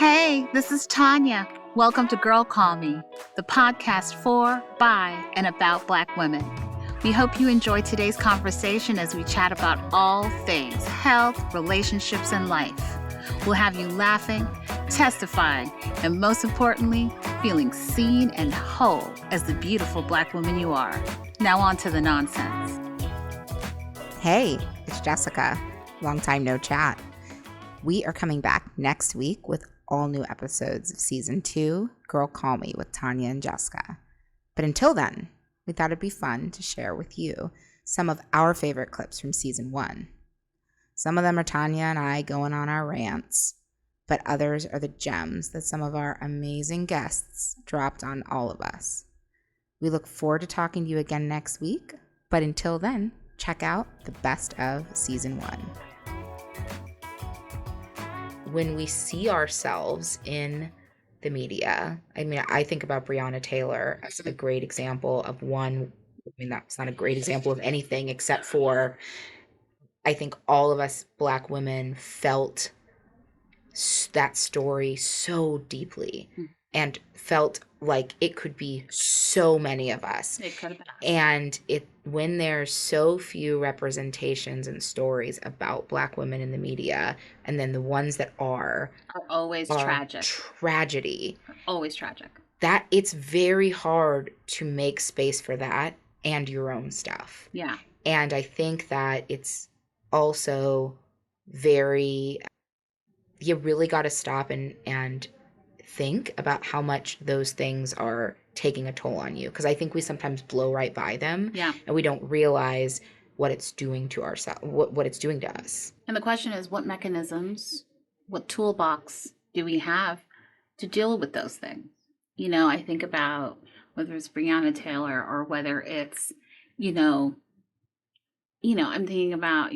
Hey, this is Tanya. Welcome to Girl Call Me, the podcast for, by, and about Black women. We hope you enjoy today's conversation as we chat about all things health, relationships, and life. We'll have you laughing, testifying, and most importantly, feeling seen and whole as the beautiful Black woman you are. Now on to the nonsense. Hey, it's Jessica. Long time no chat. We are coming back next week with all new episodes of Season 2, Girl Call Me with Tanya and Jessica. But until then, we thought it'd be fun to share with you some of our favorite clips from Season 1. Some of them are Tanya and I going on our rants, but others are the gems that some of our amazing guests dropped on all of us. We look forward to talking to you again next week, but until then, check out the best of Season 1. When we see ourselves in the media, I think about Breonna Taylor as a great example of one. That's not a great example of anything except for, I think all of us Black women felt that story so deeply and felt like it could be so many of us. It could have been us. And when there's so few representations and stories about Black women in the media, and then the ones that are always tragic. Tragedy. Always tragic. That it's very hard to make space for that and your own stuff. Yeah. And I think that it's also you really got to stop and think about how much those things are taking a toll on you, because I think we sometimes blow right by them. Yeah. And we don't realize what it's doing to ourselves, what it's doing to us. And the question is, what mechanisms, what toolbox do we have to deal with those things? I think about whether it's Breonna Taylor or whether it's, I'm thinking about,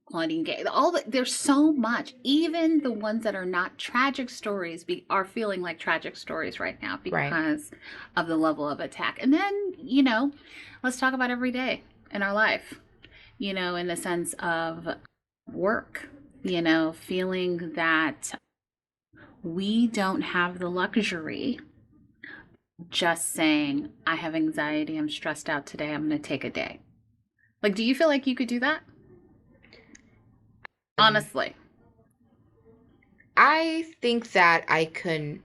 Claudine Gay. There's so much. Even the ones that are not tragic stories are feeling like tragic stories right now because of the level of attack. And then, let's talk about every day in our life, in the sense of work, feeling that we don't have the luxury just saying, I have anxiety, I'm stressed out today, I'm going to take a day. Like, do you feel like you could do that? Honestly. I think that I could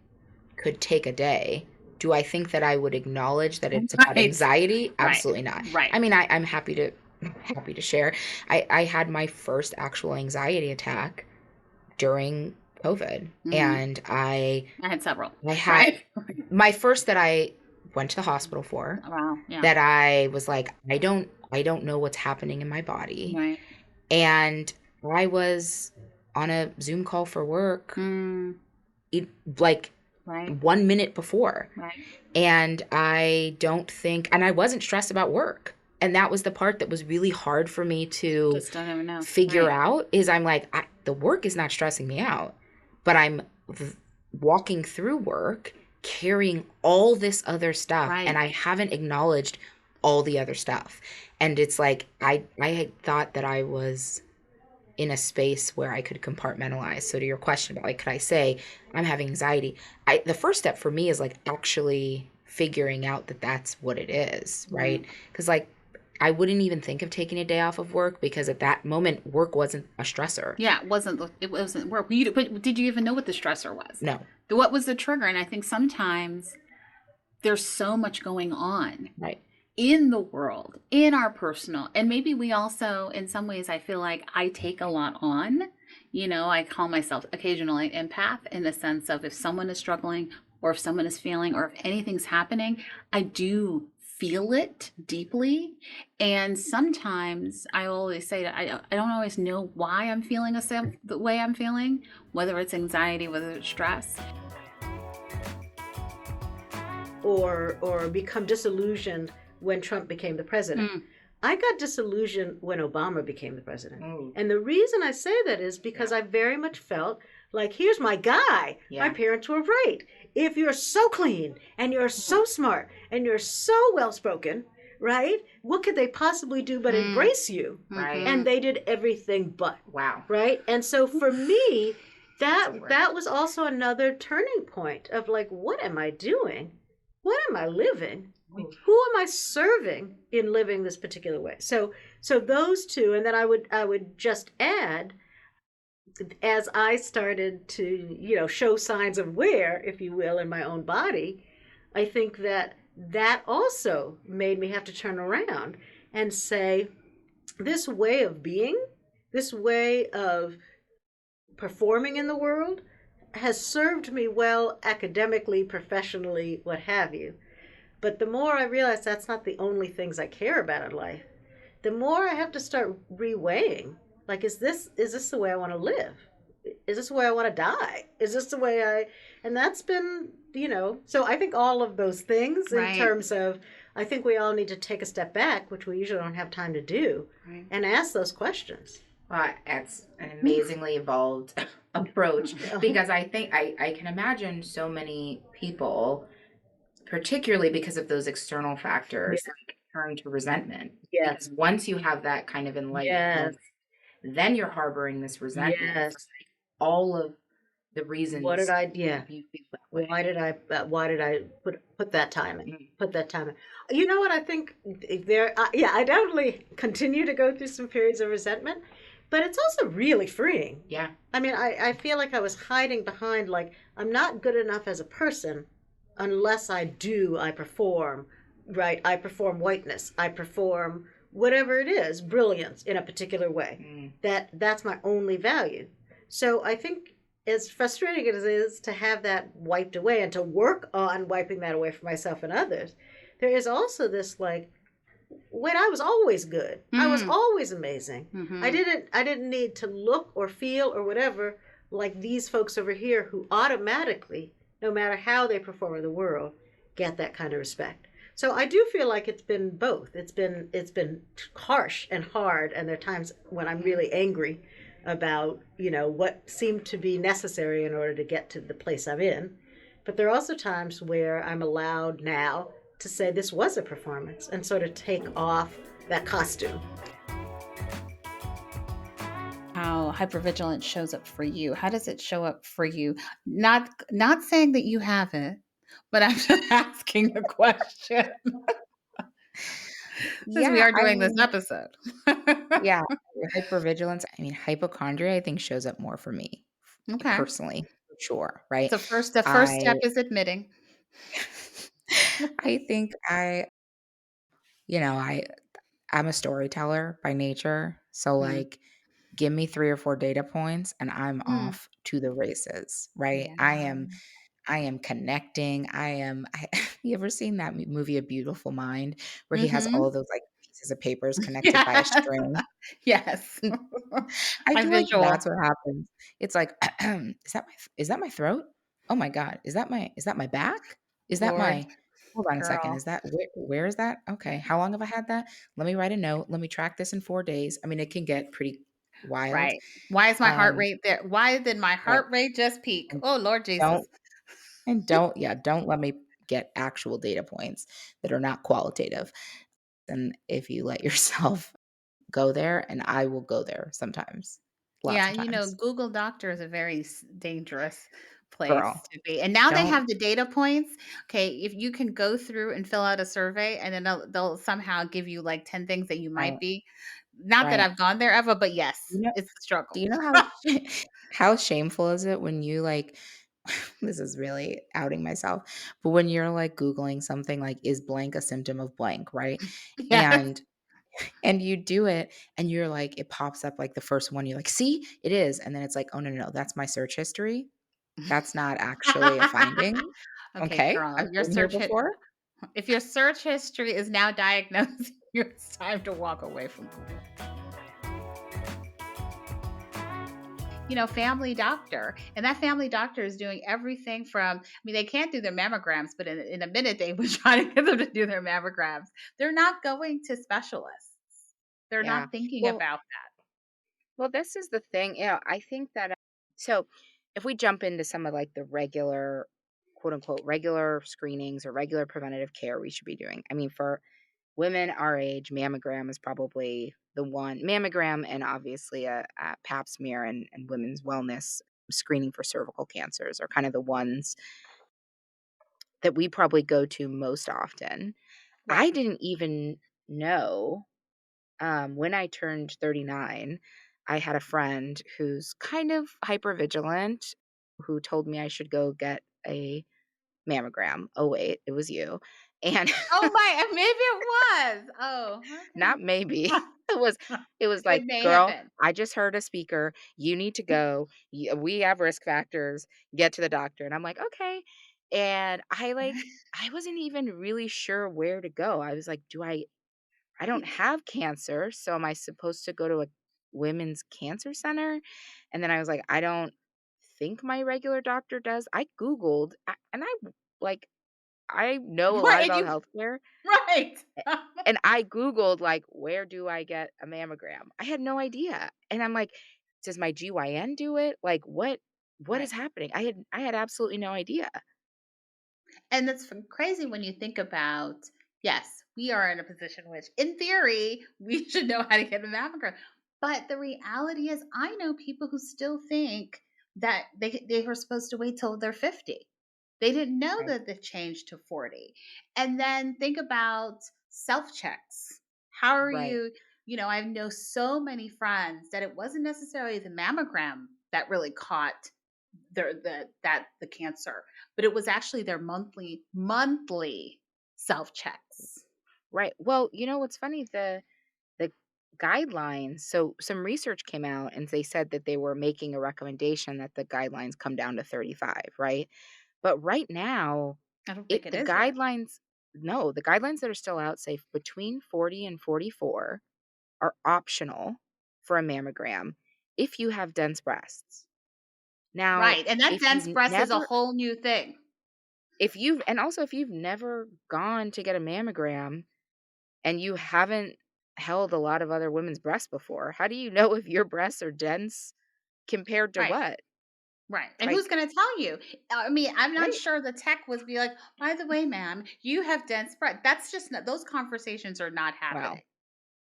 take a day. Do I think that I would acknowledge that it's about anxiety? Absolutely not. Right. I'm happy to share. I had my first actual anxiety attack during COVID. Mm-hmm. And I had several. I had my first that I went to the hospital for. Wow. Yeah. That I was like, I don't know what's happening in my body. Right. And I was on a Zoom call for work 1 minute before. Right. And I wasn't stressed about work. And that was the part that was really hard for me to just don't even know. Figure out is I'm like, the work is not stressing me out, but I'm walking through work carrying all this other stuff. Right. And I haven't acknowledged all the other stuff. And it's like, I had thought that I was in a space where I could compartmentalize. So to your question about could I say I'm having anxiety? The first step for me is actually figuring out that that's what it is, right? Because I wouldn't even think of taking a day off of work because at that moment work wasn't a stressor. Yeah, it wasn't work. But did you even know what the stressor was? No. What was the trigger? And I think sometimes there's so much going on. Right. In the world, in our personal, and maybe we also, in some ways, I feel like I take a lot on. I call myself occasionally empath in the sense of if someone is struggling or if someone is feeling or if anything's happening, I do feel it deeply. And sometimes I always say that I don't always know why I'm feeling the way I'm feeling, whether it's anxiety, whether it's stress. Or become disillusioned when Trump became the president. I got disillusioned when Obama became the president. And the reason I say that is because I very much felt like, here's my guy. My parents were right. If you're so clean and you're so smart and you're so well-spoken, right? What could they possibly do but embrace you? Right. And they did everything but. Wow. Right? And so for me, that was also another turning point of like, what am I doing? What am I living? Who am I serving in living this particular way? So those two, and then I would just add, as I started to, show signs of wear, if you will, in my own body, I think that also made me have to turn around and say, this way of being, this way of performing in the world has served me well academically, professionally, what have you. But the more I realize that's not the only things I care about in life, the more I have to start reweighing. Like, is this the way I want to live? Is this the way I want to die? Is this the way and that's been, so I think all of those things in terms of, I think we all need to take a step back, which we usually don't have time to do, and ask those questions. Well, it's an amazingly evolved approach, because I think I can imagine so many people, particularly because of those external factors, like, turn to resentment. Yes. Because once you have that kind of enlightenment, then you're harboring this resentment for, like, all of the reasons. What did I? Yeah. Why did I put that time in? Put that time in. You know what I think? I definitely continue to go through some periods of resentment, but it's also really freeing. Yeah. I mean, I feel like I was hiding behind, like, I'm not good enough as a person unless I perform, right? I perform whiteness. I perform whatever it is, brilliance in a particular way. That's my only value. So I think, as frustrating as it is to have that wiped away and to work on wiping that away for myself and others, there is also this, like, wait, I was always good. I was always amazing. I didn't need to look or feel or whatever like these folks over here who automatically, no matter how they perform in the world, get that kind of respect. So I do feel like it's been both. It's been harsh and hard, and there are times when I'm really angry about, what seemed to be necessary in order to get to the place I'm in. But there are also times where I'm allowed now to say this was a performance and sort of take off that costume. How hypervigilance shows up for you. How does it show up for you? Not saying that you have it, but I'm just asking the question. Since we are doing this episode. Yeah, hypervigilance. I mean, hypochondria, I think, shows up more for me, personally, for sure, right? So the first step is admitting. I think I'm a storyteller by nature. So, like, give me 3 or 4 data points and I'm off to the races, right? Yeah. I am connecting. You ever seen that movie, A Beautiful Mind, where he has all of those, like, pieces of papers connected by a string? Yes. I My feel like visual. that's what happens. It's like, is that my throat? Oh my God. Is that my back? Is that Lord, my hold on a second. girl. Is that where is that? Okay. How long have I had that? Let me write a note. Let me track this in 4 days. I mean, it can get pretty wild. Right. Why is my heart Um, rate there? Why did my right. heart rate just peak? And Oh, Lord Jesus. don't let me get actual data points that are not qualitative. And if you let yourself go there, and I will go there sometimes. Lots Yeah, of times. Google Doctor is a very dangerous place Girl, to be. And now they don't have the data points. Okay, if you can go through and fill out a survey, and then they'll somehow give you like 10 things that you might right, be. Not that right. I've gone there ever, but yes, You know it's a struggle. do you know how shameful is it when you, like this is really outing myself, but when you're, like, Googling something like, "Is blank a symptom of blank?" Right? Yes. And you do it, and you're like it pops up, like, the first one, you're like, "See? It is." And then it's like, "Oh, no, no, no, that's my search history. That's not actually a finding. Okay, Okay, girl, I've been here before." if your search history is now diagnosed, it's time to walk away from Google. Family doctor. And that family doctor is doing everything from, they can't do their mammograms, but in a minute they would try to get them to do their mammograms. They're not going to specialists. They're Yeah. not thinking Well about that. well, this is the thing. I think that so if we jump into some of, like, the regular, quote unquote, regular screenings or regular preventative care we should be doing. I mean, for women our age, mammogram is probably the one. Mammogram, and obviously a pap smear and women's wellness screening for cervical cancers are kind of the ones that we probably go to most often. I Right. didn't even know, when I turned 39, I had a friend who's kind of hypervigilant who told me I should go get a mammogram. Oh, wait, it was you. And Oh my, maybe it was. Oh, not maybe. It was it was it like, may have "Girl, been. I just heard a speaker. You need to go. We have risk factors. Get to the doctor." And I'm like, "Okay." And I wasn't even really sure where to go. I was like, "Do I don't Right. have cancer, so am I supposed to go to a women's cancer center?" And then I was like, "I don't think my regular doctor does." I Googled, and like, I know a lot Right, and about you healthcare, right. and I Googled, like, "Where do I get a mammogram?" I had no idea, and I'm like, "Does my GYN do it? Like, what is Right. happening?" I had absolutely no idea. And that's crazy when you think about, yes, we are in a position which, in theory, we should know how to get a mammogram. But the reality is, I know people who still think that they were supposed to wait till they're 50. They didn't know Right, that they changed to 40. And then think about self checks. How are right, you? I know so many friends that it wasn't necessarily the mammogram that really caught the cancer, but it was actually their monthly self checks. right. Well, you know what's funny? The guidelines, so some research came out and they said that they were making a recommendation that the guidelines come down to 35, right? But right now, I don't it think it the is yet. guidelines no, the guidelines that are still out say between 40 and 44 are optional for a mammogram if you have dense breasts. Now, Right, and that if dense you've breast is a never whole new thing. if you've and also if you've never gone to get a mammogram and you haven't held a lot of other women's breasts before, how do you know if your breasts are dense compared to Right, what? right, and who's Like, gonna tell you? I mean, I'm not right. sure the tech would be like, "By the way, ma'am, you have dense breast." That's just not, those conversations are not Well, happening.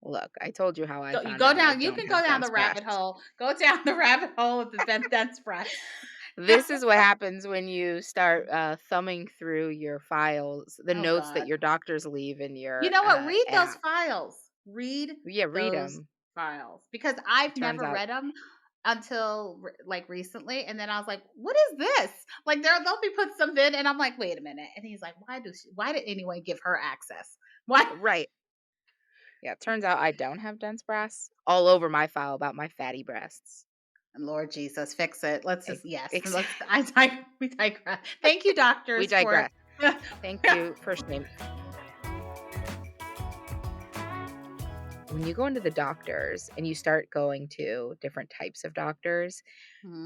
look, I told you how I Go you found go out I down you don't can go have down the dense rabbit breasts. hole. Go down the rabbit hole of the dense breasts. This is what happens when you start, thumbing through your files, the Oh notes that god. your doctors leave in You your, know what? Read those app. files. Read Yeah, read those them. files because It I've turns never out read them until like recently, and then I was like, "What is this?" Like they'll be put some in, and I'm like, "Wait a minute!" And he's like, Why did anyone give her access? Why?" right. Yeah, it turns out I don't have dense breasts all over my file about my fatty breasts. And Lord Jesus, fix it. Let's Ex just yes. ex We digress. Thank you, We doctors, for. digress. Thank you for shaming. When you go into the doctors and you start going to different types of doctors,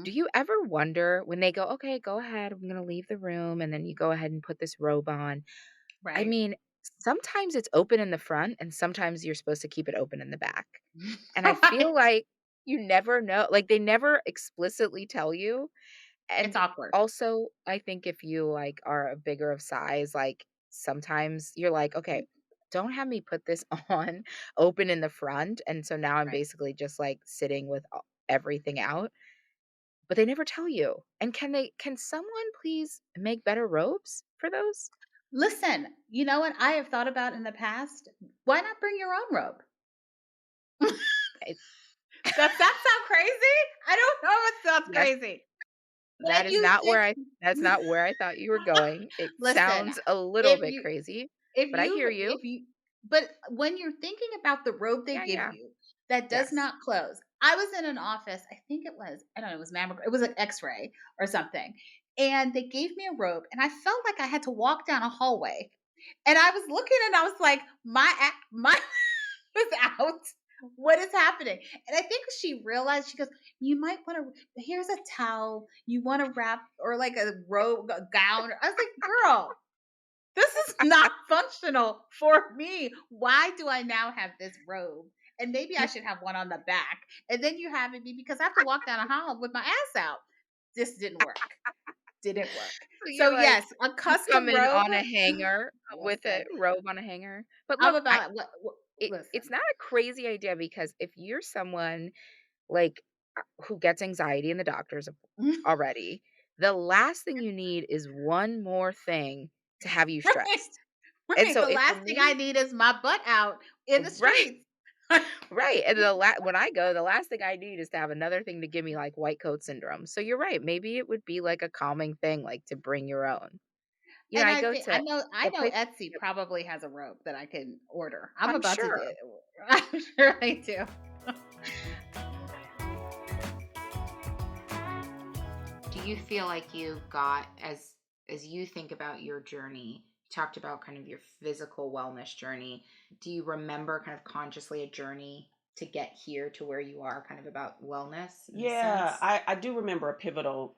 do Mhm. you ever wonder when they go, "Okay, go ahead, I'm gonna leave the room," and then you go ahead and put this robe on? I Right. mean, sometimes it's open in the front and sometimes you're supposed to keep it open in the back. And I feel Right. like you never know, like, they never explicitly tell you. It's And awkward. also, I think if you, like, are a bigger of size, like, sometimes you're like, "Okay, don't have me put this on open in the front," and so now I'm Right. basically just, like, sitting with a everything out, but they never tell you. And can someone please make better robes for those? Listen, you know what I have thought about in the past? Why not bring your own robe? It Does that sound crazy? I don't know if it sounds Yes, crazy. that When is you not where think I that's not where I thought you were going. It listen, sounds a little if bit you crazy, if but I hear you you. if you but when you're thinking about the robe they Yeah, give yeah. you that does Yes. not close. I was in an office, I think it was, I don't know, it was mammogram, it was an x-ray or something. And they gave me a robe and I felt like I had to walk down a hallway. And I was looking and I was like, my was out. What is happening? And I think she realized, she goes, "You might want to, here's a towel. You want to wrap, or like a robe, a gown." I was like, "Girl, this is not functional for me. Why do I now have this robe? And maybe I should have one on the back." And then you have me because I have to walk down a hall with my ass out. This didn't work. Didn't work. So So you're like, yes, a you come custom in robe. on a hanger with a Listen, robe on a hanger. But I'm look, about what it's listen. not a crazy idea because if you're someone like who gets anxiety in the doctors already, the last thing you need is one more thing to have you Right. stressed. And Right. so The if for last thing I me, need is my butt out in the right, streets. right. And when I go, the last thing I need is to have another thing to give me like white coat syndrome. So you're right. Maybe it would be like a calming thing, like to bring your own. And I I go think I to know I a know place. Etsy probably has a rope that I can order. I'm I'm about to do sure. it. I'm sure I do. Do you feel like you got as you think about your journey, you talked about kind of your physical wellness journey. Do you remember kind of consciously a journey to get here to where you are kind of about wellness in a Yeah, sense? I do remember a pivotal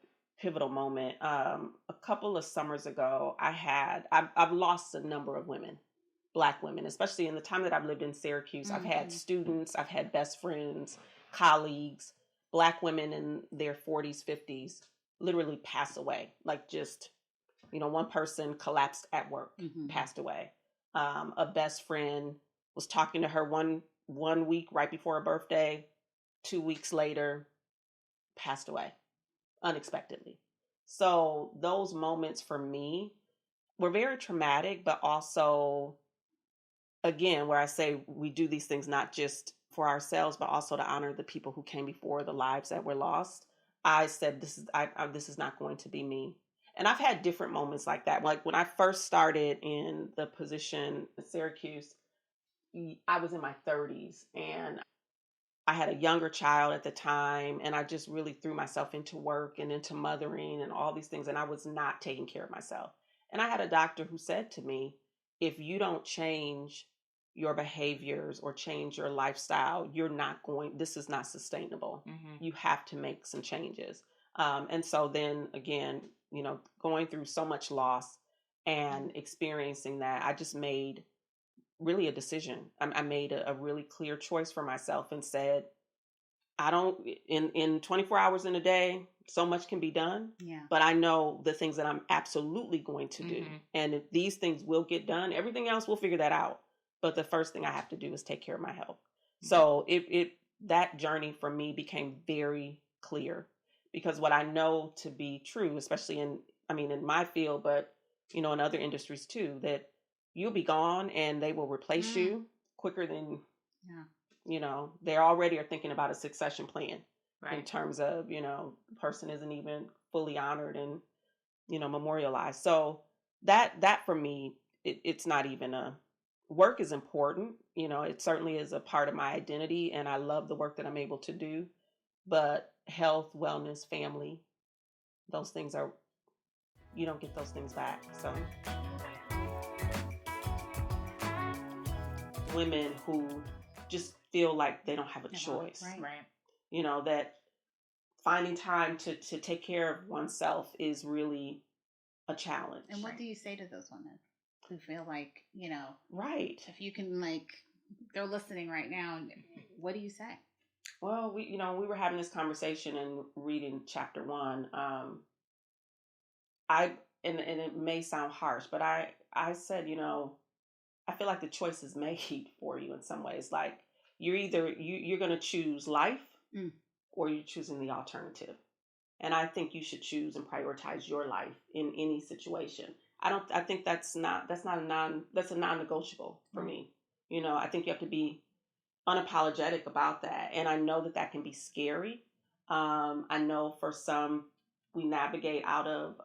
moment. A couple of summers ago, I've lost a number of women, Black women, especially in the time that I've lived in Syracuse. I've had Mm-hmm. students, I've had best friends, colleagues, Black women in their 40s, 50s, literally pass away. Like just, one person collapsed at work, Mm-hmm. passed away. A best friend was talking to her one week right before her birthday. 2 weeks later, passed away unexpectedly. So those moments for me were very traumatic, but also, again, where I say we do these things not just for ourselves, but also to honor the people who came before, the lives that were lost. I said, this is not going to be me. And I've had different moments like that. Like when I first started in the position at Syracuse, I was in my 30s and I had a younger child at the time, and I just really threw myself into work and into mothering and all these things, and I was not taking care of myself. And I had a doctor who said to me, if you don't change your behaviors or change your lifestyle, this is not sustainable. Mm-hmm. You have to make some changes. And so then again, going through so much loss and experiencing that, I just made really a decision. I made a really clear choice for myself and said, I don't, in 24 hours in a day, so much can be done. Yeah. But I know the things that I'm absolutely going to do. Mm-hmm. And if these things will get done, everything else we'll figure that out. But the first thing I have to do is take care of my health. So that journey for me became very clear, because what I know to be true, especially in my field, but in other industries too, that you'll be gone and they will replace you quicker than, they already are thinking about a succession plan, right, in terms of, the person isn't even fully honored and, memorialized. So that for me, it's not even work is important. It certainly is a part of my identity, and I love the work that I'm able to do. But health, wellness, family, those things you don't get those things back. So women who just feel like they don't have a choice, Right. That finding time to take care of oneself is really a challenge. And what do you say to those women who feel like, Right. if you can, they're listening right now, what do you say? Well, we were having this conversation and reading chapter 1. And it may sound harsh, but I said, I feel like the choice is made for you in some ways. Like you're going to choose life, or you're choosing the alternative. And I think you should choose and prioritize your life in any situation. I think that's a non-negotiable for me. I think you have to be unapologetic about that. And I know that can be scary. I know for some, we navigate out of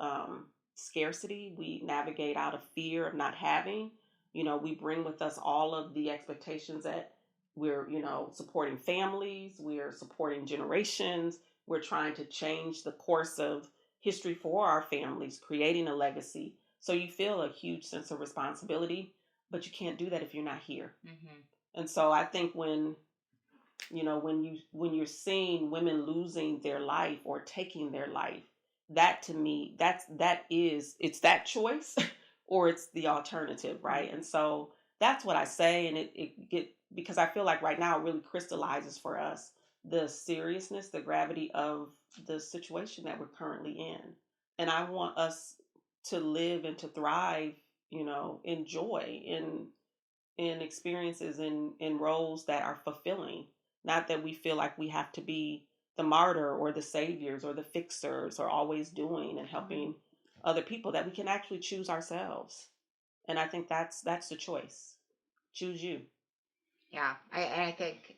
scarcity. We navigate out of fear of not having. We bring with us all of the expectations that we're, supporting families, we're supporting generations, we're trying to change the course of history for our families, creating a legacy. So you feel a huge sense of responsibility, but you can't do that if you're not here. Mm-hmm. And so I think when you're seeing women losing their life or taking their life, that to me, it's that choice or it's the alternative, right? And so that's what I say, and because I feel like right now it really crystallizes for us the seriousness, the gravity of the situation that we're currently in. And I want us to live and to thrive, in joy, in experiences, in roles that are fulfilling. Not that we feel like we have to be the martyr or the saviors or the fixers are always doing and helping other people, that we can actually choose ourselves. And I think that's the choice. Choose you. Yeah, I think,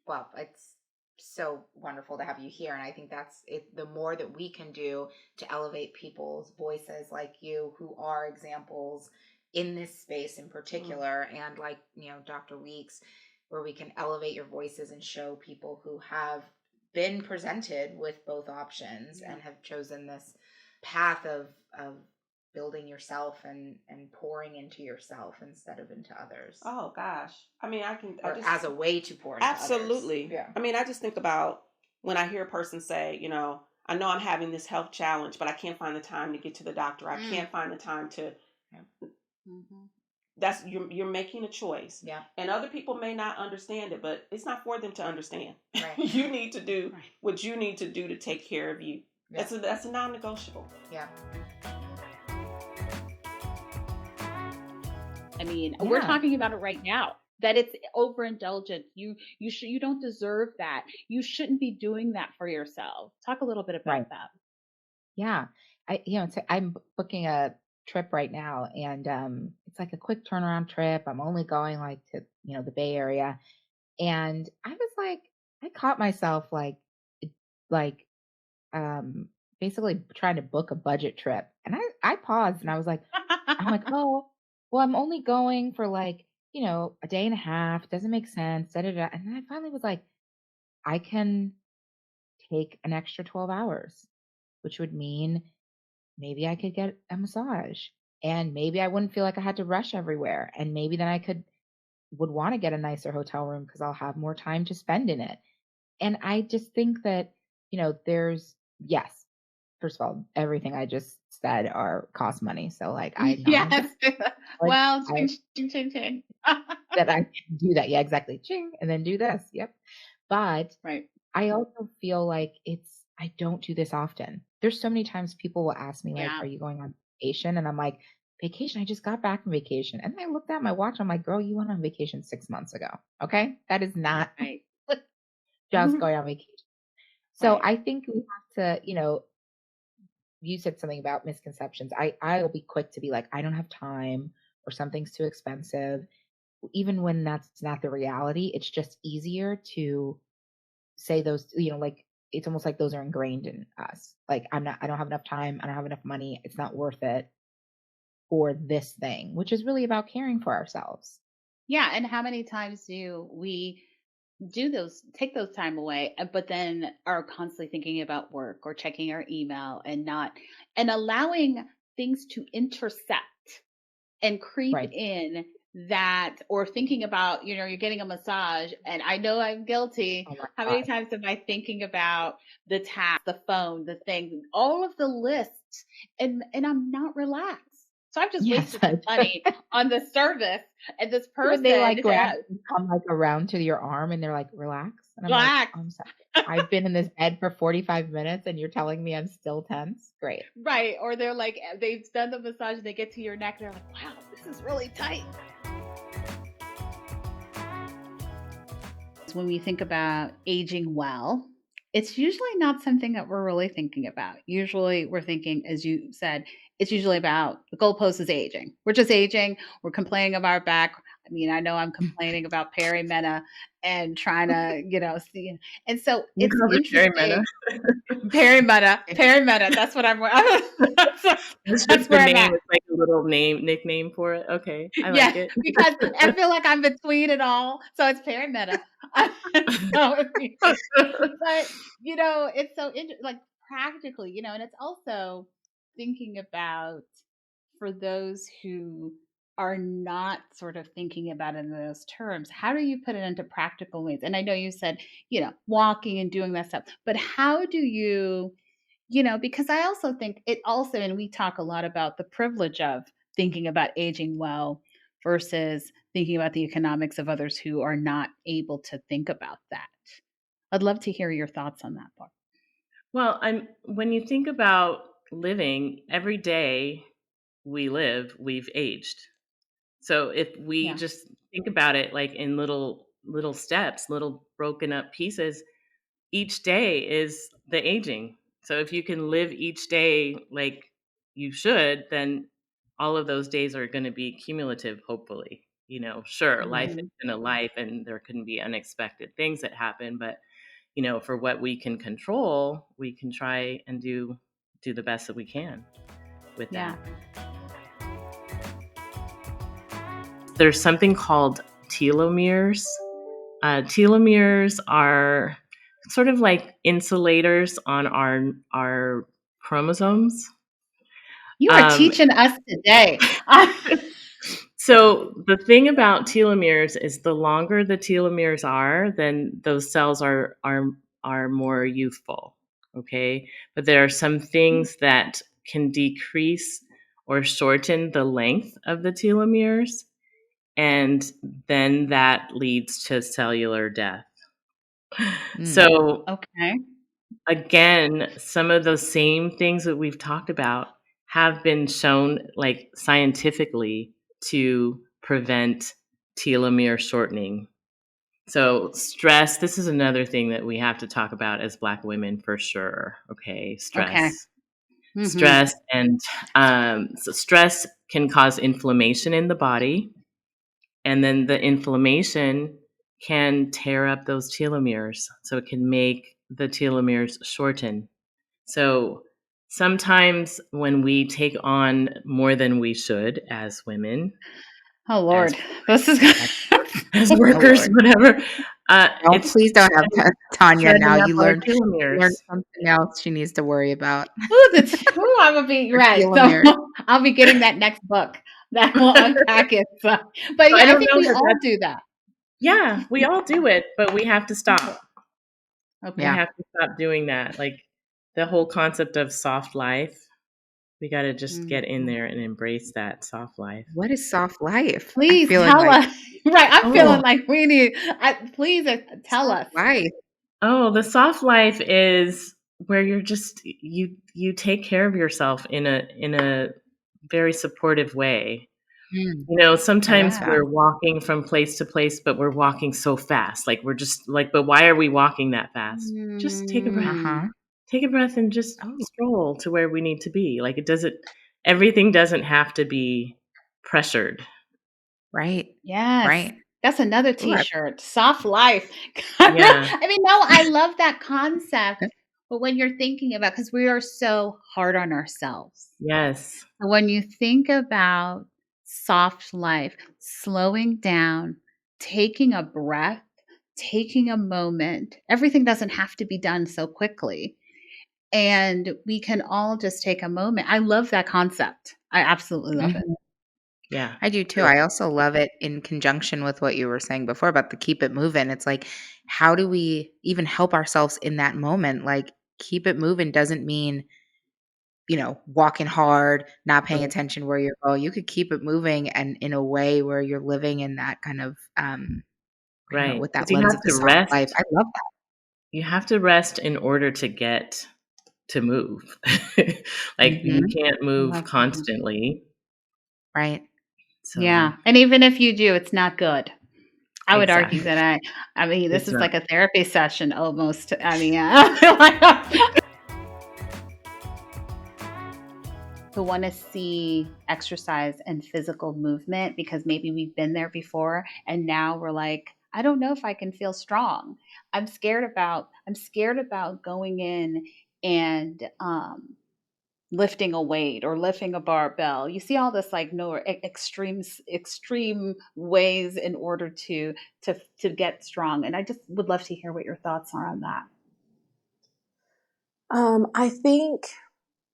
well, it's so wonderful to have you here. And I think that's it. The more that we can do to elevate people's voices like you, who are examples in this space in particular, and like, Dr. Weeks, where we can elevate your voices and show people who have been presented with both options and have chosen this path of building yourself and pouring into yourself instead of into others. Oh gosh. I mean, I just, as a way to pour into absolutely. others. Yeah. I mean, I just think about when I hear a person say, I know I'm having this health challenge, but I can't find the time to get to the doctor. I can't find the time to. That's you're making a choice. Yeah. And other people may not understand it, but it's not for them to understand. Right. You need to do what you need to do to take care of you. Yeah. That's a non-negotiable. Yeah. I mean, we're talking about it right now, that it's overindulgent. You don't deserve that. You shouldn't be doing that for yourself. Talk a little bit about that. Yeah. I'm booking a trip right now, and it's like a quick turnaround trip. I'm only going like to, the Bay Area. And I was like, I caught myself basically trying to book a budget trip. And I paused and I was like, oh, well, I'm only going for like, a day and a half. Doesn't make sense. Da, da, da. And then I finally was like, I can take an extra 12 hours, which would mean maybe I could get a massage, and maybe I wouldn't feel like I had to rush everywhere. And maybe then I would want to get a nicer hotel room because I'll have more time to spend in it. And I just think that, yes, first of all, everything I just said cost money. So like yes. Well, ching, ching, ching. that I can do that. Yeah, exactly. Ching. And then do this. Yep. But I also feel like I don't do this often. There's so many times people will ask me, like, are you going on vacation? And I'm like, vacation? I just got back from vacation. And I looked at my watch. I'm like, girl, you went on vacation 6 months ago. Okay. That is not just going on vacation. So I think we have to, you said something about misconceptions. I'll be quick to be like, I don't have time, or something's too expensive. Even when that's not the reality, it's just easier to say those, like, it's almost like those are ingrained in us. Like, I don't have enough time. I don't have enough money. It's not worth it for this thing, which is really about caring for ourselves. Yeah. And how many times do we take those time away, but then are constantly thinking about work or checking our email and allowing things to intercept and creep in that, or thinking about, you're getting a massage, and I know I'm guilty. How many times am I thinking about the task, the phone, the things, all of the lists, and I'm not relaxed. So I've just wasted some money on the service, and this person, they come around to your arm and they're like, relax. And I'm like, I'm sorry. I've been in this bed for 45 minutes and you're telling me I'm still tense. Great. Right. Or they're like, they've done the massage and they get to your neck. They're like, wow, this is really tight. When we think about aging well, it's usually not something that we're really thinking about. Usually we're thinking, as you said, it's usually about the goalpost is aging. We're just aging. We're complaining about our back. I mean, I know I'm complaining about perimena and trying to, see. And so it's interesting. Perimena. That's what I'm. That's where I'm at. It's like a little nickname for it. Okay, I like it because I feel like I'm between it all, so it's perimeta. But it's so like practically, and it's also thinking about for those who are not sort of thinking about it in those terms, how do you put it into practical ways? And I know you said, walking and doing that stuff, but how do you, because I also think it also, and we talk a lot about the privilege of thinking about aging well versus thinking about the economics of others who are not able to think about that. I'd love to hear your thoughts on that part. Well, when you think about living, every day we live, we've aged. So if we just think about it like in little steps, little broken up pieces, each day is the aging. So if you can live each day like you should, then all of those days are going to be cumulative, hopefully. Sure, life is in a life and there can be unexpected things that happen, but for what we can control, we can try and do the best that we can with that. There's something called telomeres. Telomeres are sort of like insulators on our chromosomes. You are teaching us today. So the thing about telomeres is the longer the telomeres are, then those cells are more youthful. Okay, but there are some things that can decrease or shorten the length of the telomeres, and then that leads to cellular death. So, okay. Again, some of those same things that we've talked about have been shown, like scientifically, to prevent telomere shortening. So stress, this is another thing that we have to talk about as Black women for sure. Okay, stress. Okay. Mm-hmm. Stress and so stress can cause inflammation in the body, and then the inflammation can tear up those telomeres, so it can make the telomeres shorten. So sometimes when we take on more than we should as women, oh Lord, this is as workers, whatever. Please don't have Tanya now. You learned telomeres. something else she needs to worry about. I'm gonna be right. So I'll be getting that next book that will unpack it. But I think we all do that. Yeah, we all do it, but we have to stop. Okay. We have to stop doing that. Like the whole concept of soft life. We got to just get in there and embrace that soft life. What is soft life? Please tell us. Right. I'm feeling like we need, please tell us. Life. Oh, the soft life is where you're just, you take care of yourself in a very supportive way. Sometimes we're walking from place to place, but we're walking so fast. Like we're just like, but why are we walking that fast? Just take a breath. Take a breath and just stroll to where we need to be. Like everything doesn't have to be pressured. Right. Yes. Right. That's another t-shirt. Soft life. Yeah. I mean, no, I love that concept. But when you're thinking about, because we are so hard on ourselves. Yes. When you think about soft life, slowing down, taking a breath, taking a moment, everything doesn't have to be done so quickly. And we can all just take a moment. I love that concept. I absolutely love it. Yeah. I do too. I also love it in conjunction with what you were saying before about the keep it moving. It's like, how do we even help ourselves in that moment? Like, keep it moving doesn't mean, walking hard, not paying attention where you're going. You could keep it moving and in a way where you're living in that kind of, right. with that lens of the soft life. I love that. You have to rest in order to get to move. Like you can't move constantly. Right. So. Yeah. And even if you do, it's not good. I would argue that I mean, this is like a therapy session almost. I mean, who want to see exercise and physical movement because maybe we've been there before and now we're like, I don't know if I can feel strong. I'm scared about going in and lifting a weight or lifting a barbell. You see all this like extreme ways in order to get strong. And I just would love to hear what your thoughts are on that. I think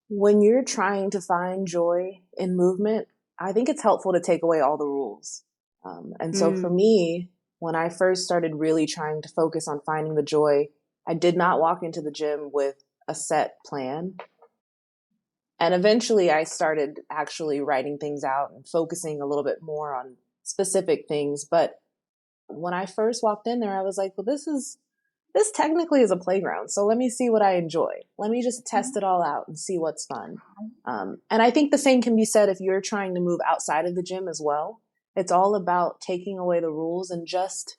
when you're trying to find joy in movement, I think it's helpful to take away all the rules. And so for me, when I first started really trying to focus on finding the joy, I did not walk into the gym with a set plan. And eventually I started actually writing things out and focusing a little bit more on specific things. But when I first walked in there, I was like, well, this technically is a playground. So let me see what I enjoy. Let me just test it all out and see what's fun. And I think the same can be said if you're trying to move outside of the gym as well. It's all about taking away the rules and just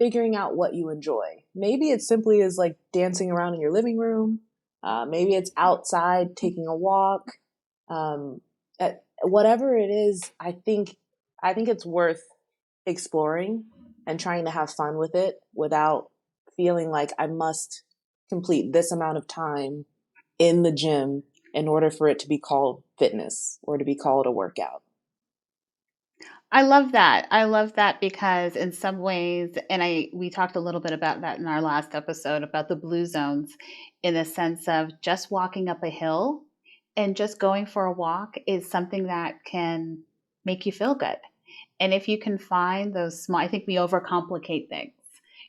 figuring out what you enjoy. Maybe it's simply as like dancing around in your living room. Maybe it's outside taking a walk. Whatever it is, I think it's worth exploring and trying to have fun with it without feeling like I must complete this amount of time in the gym in order for it to be called fitness or to be called a workout. I love that. I love that because in some ways, and we talked a little bit about that in our last episode about the blue zones, in the sense of just walking up a hill and just going for a walk is something that can make you feel good. And if you can find those small, I think we overcomplicate things.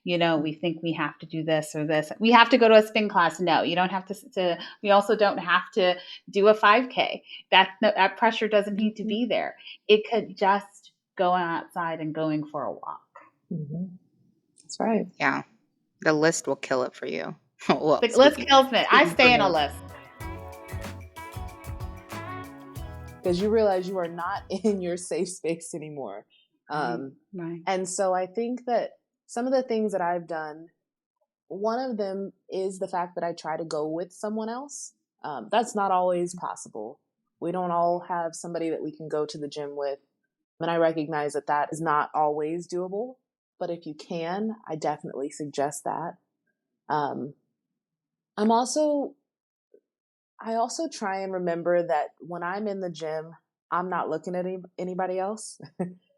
We think we have to do this or this. We have to go to a spin class. No, you don't have to. We also don't have to do a 5K. That pressure doesn't need to be there. It could just going outside and going for a walk. Mm-hmm. That's right. Yeah. The list will kill it for you. Well, the list kills me. I stay in a list. Because you realize you are not in your safe space anymore. Right. And so I think that some of the things that I've done, one of them is the fact that I try to go with someone else. That's not always possible. We don't all have somebody that we can go to the gym with. And I recognize that that is not always doable. But if you can, I definitely suggest that. I also try and remember that when I'm in the gym, I'm not looking at anybody else.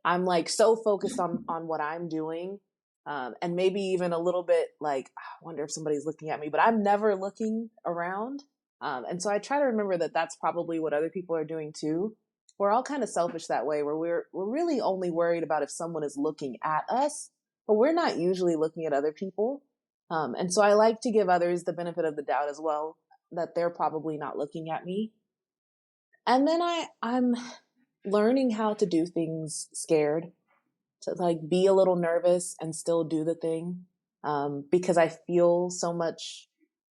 I'm like so focused on what I'm doing. And maybe even a little bit like, I wonder if somebody's looking at me, but I'm never looking around. And so I try to remember that that's probably what other people are doing too. We're all kind of selfish that way, where we're really only worried about if someone is looking at us, but we're not usually looking at other people. And so I like to give others the benefit of the doubt as well, that they're probably not looking at me. And then I'm learning how to do things scared, to like be a little nervous and still do the thing, because I feel so much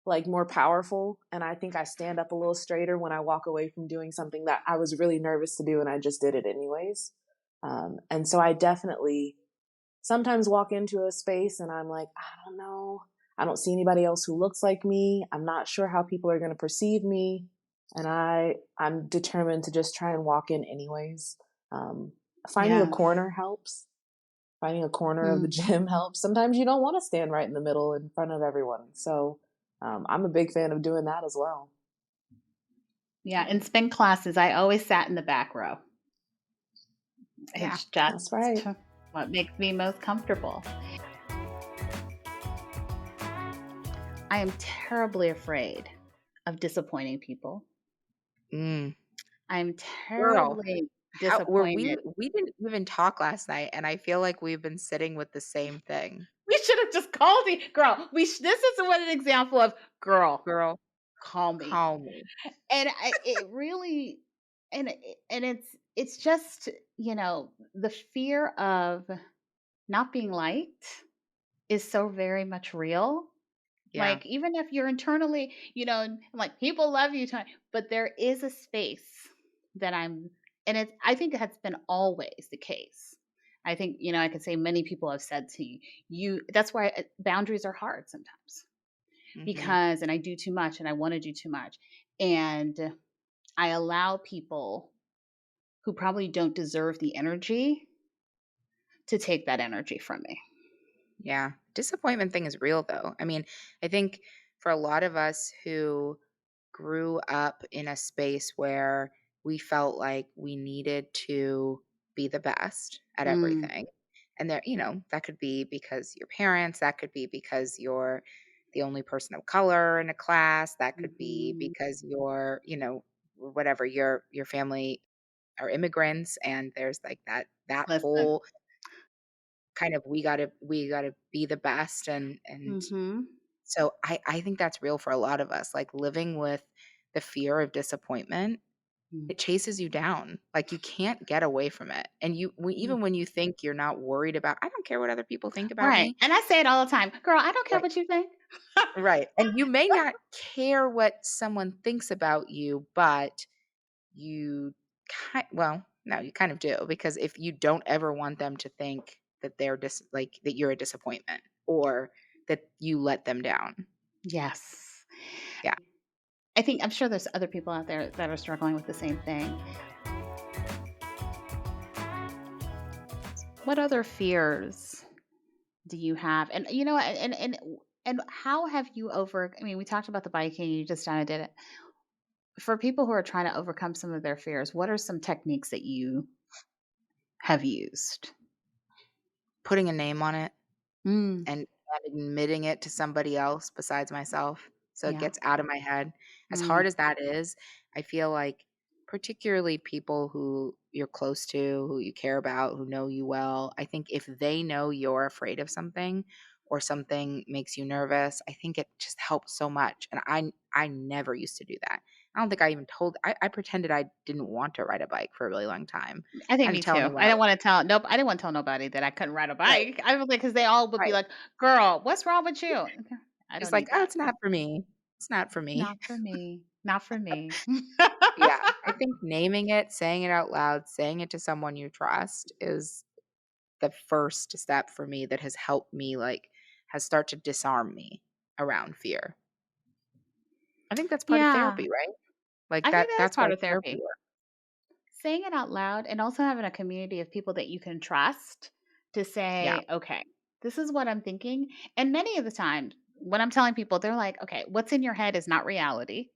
like more powerful. And I think I stand up a little straighter when I walk away from doing something that I was really nervous to do and I just did it anyways. And so I definitely sometimes walk into a space and I'm like, I don't know. I don't see anybody else who looks like me. I'm not sure how people are going to perceive me. And I'm determined to just try and walk in anyways. Finding a corner helps. Finding a corner of the gym helps. Sometimes you don't want to stand right in the middle in front of everyone. So I'm a big fan of doing that as well. Yeah, in spin classes, I always sat in the back row. Yeah, it's just that's right. What makes me most comfortable. I am terribly afraid of disappointing people. I'm terribly disappointed. We didn't even talk last night, and I feel like we've been sitting with the same thing. We should have just called you, girl. This is what an example of girl, call me. And it really, and it's just, the fear of not being liked is so very much real. Yeah. Like, even if you're internally, like, people love you, but there is a space that I think that's been always the case. I think, I could say many people have said to you, that's why boundaries are hard sometimes. Because, and I do too much and I want to do too much. And I allow people who probably don't deserve the energy to take that energy from me. Yeah. Disappointment thing is real though. I mean, I think for a lot of us who grew up in a space where we felt like we needed to be the best at everything. And there, that could be because your parents, that could be because you're the only person of color in a class, that could be because you're, whatever, your family are immigrants and there's like that whole kind of we gotta be the best and so I think that's real for a lot of us, like living with the fear of disappointment. It chases you down. Like you can't get away from it. And even when you think you're not worried about, I don't care what other people think about me. And I say it all the time, girl, I don't care what you think. Right. And you may not care what someone thinks about you, but you no, you kind of do, because if you don't ever want them to think that they're that you're a disappointment or that you let them down. Yes. Yeah. I'm sure there's other people out there that are struggling with the same thing. What other fears do you have? And and how have you we talked about the biking, you just kind of did it. For people who are trying to overcome some of their fears, what are some techniques that you have used? Putting a name on it and admitting it to somebody else besides myself, so it gets out of my head. As hard as that is, I feel like particularly people who you're close to, who you care about, who know you well, I think if they know you're afraid of something or something makes you nervous, I think it just helps so much. And I never used to do that. I don't think I even I pretended I didn't want to ride a bike for a really long time. I think I me didn't tell too. anyone I I didn't was want to tell I didn't want to tell nobody that I couldn't ride a right, bike. I was like, because they all would be right. like, "Girl, what's wrong with you?" Okay, I Just don't like, need oh, that. it's not for me. It's not for me. Not for me. Not for me. Yeah. I think naming it, saying it out loud, saying it to someone you trust is the first step for me that has helped me, has started to disarm me around fear. I think that's part of Yeah, therapy, right? Like I think that is that's part why of therapy therapy. works. Saying it out loud and also having a community of people that you can trust to Yeah. say, okay, this is what I'm thinking. And many of the times when I'm telling people, they're like, okay, what's in your head is not reality.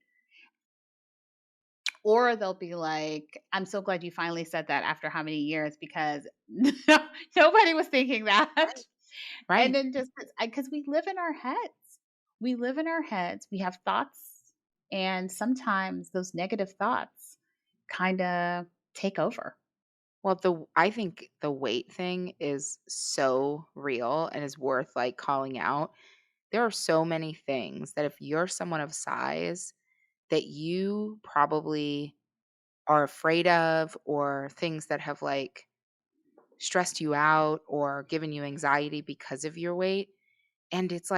Or they'll be like, I'm so glad you finally said that after how many years because nobody was thinking that. Right. And Right. then just because we live in our heads, we live in our heads, we have thoughts, and sometimes those negative thoughts kind of take over. Well, I think the weight thing is so real and is worth calling out. There are so many things that if you're someone of size that you probably are afraid of, or things that have stressed you out or given you anxiety because of your weight. And it's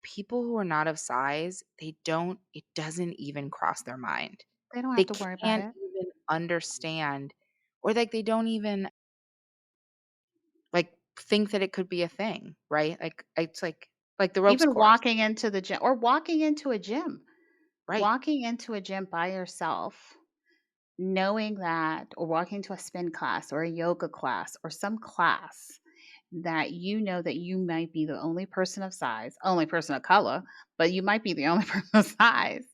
people who are not of size, it doesn't even cross their mind. They don't They have to worry about can't it. even understand, or they don't even think that it could be a thing, right? It's like the ropes Even course, walking into the gym or walking into a gym, right? walking into a gym by yourself, knowing that, or walking to a spin class or a yoga class or some class that you know that you might be the only person of size, only person of color, but you might be the only person of size.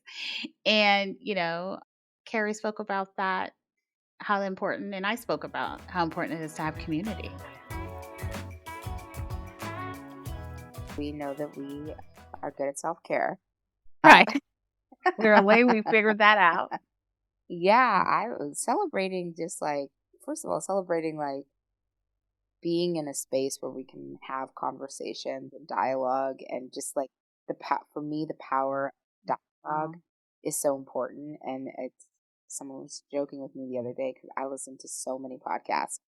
And, Carrie spoke about that, how important, and I spoke about how important it is to have community. We know that we are good at self-care. Right. Clearly, we figured that out. Yeah, I was celebrating first of all, celebrating being in a space where we can have conversations and dialogue, and just for me, the power of dialogue is so important. And someone was joking with me the other day because I listen to so many podcasts,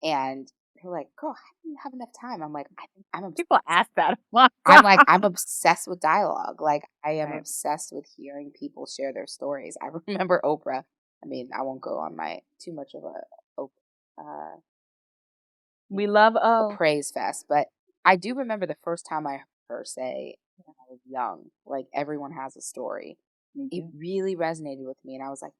and they're like, "Girl, how do you have enough time?" I'm like, People ask that a lot. I'm obsessed with dialogue. I am Right. obsessed with hearing people share their stories. I remember Oprah. I mean, I won't go on too much of We love a praise fest, but I do remember the first time I heard her say when I was young, everyone has a story. It really resonated with me, and I was like,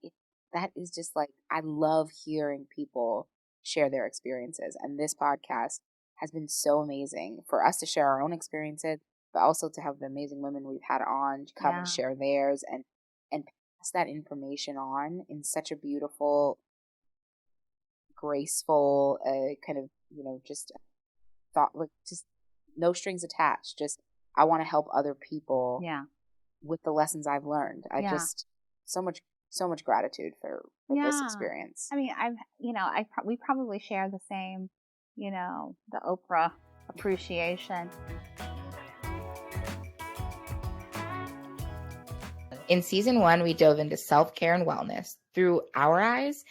that is just I love hearing people share their experiences, and this podcast has been so amazing for us to share our own experiences, but also to have the amazing women we've had on come and share theirs and pass that information on in such a beautiful, graceful, kind of, just thought, just no strings attached. Just, I want to help other people with the lessons I've learned. I just, so much gratitude for this experience. I mean, we probably share the same, the Oprah appreciation. In season 1, we dove into self-care and wellness through our eyes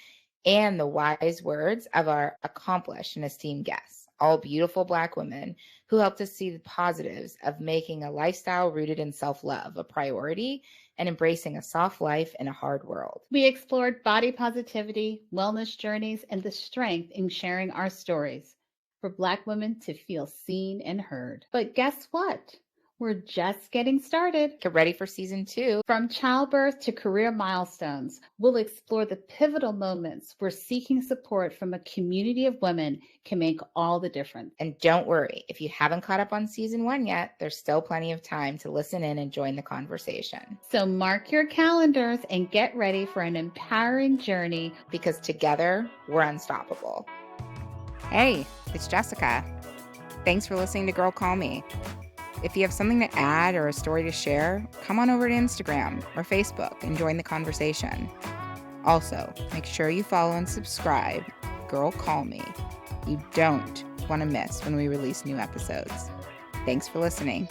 and the wise words of our accomplished and esteemed guests, all beautiful Black women who helped us see the positives of making a lifestyle rooted in self-love a priority and embracing a soft life in a hard world. We explored body positivity, wellness journeys, and the strength in sharing our stories. for Black women to feel seen and heard. But guess what? We're just getting started. Get ready for season 2. From childbirth to career milestones, we'll explore the pivotal moments where seeking support from a community of women can make all the difference. And don't worry, if you haven't caught up on season 1 yet, there's still plenty of time to listen in and join the conversation. So mark your calendars and get ready for an empowering journey, because together we're unstoppable. Hey, it's Jessica. Thanks for listening to Girl Call Me. If you have something to add or a story to share, come on over to Instagram or Facebook and join the conversation. Also, make sure you follow and subscribe Girl Call Me. You don't want to miss when we release new episodes. Thanks for listening.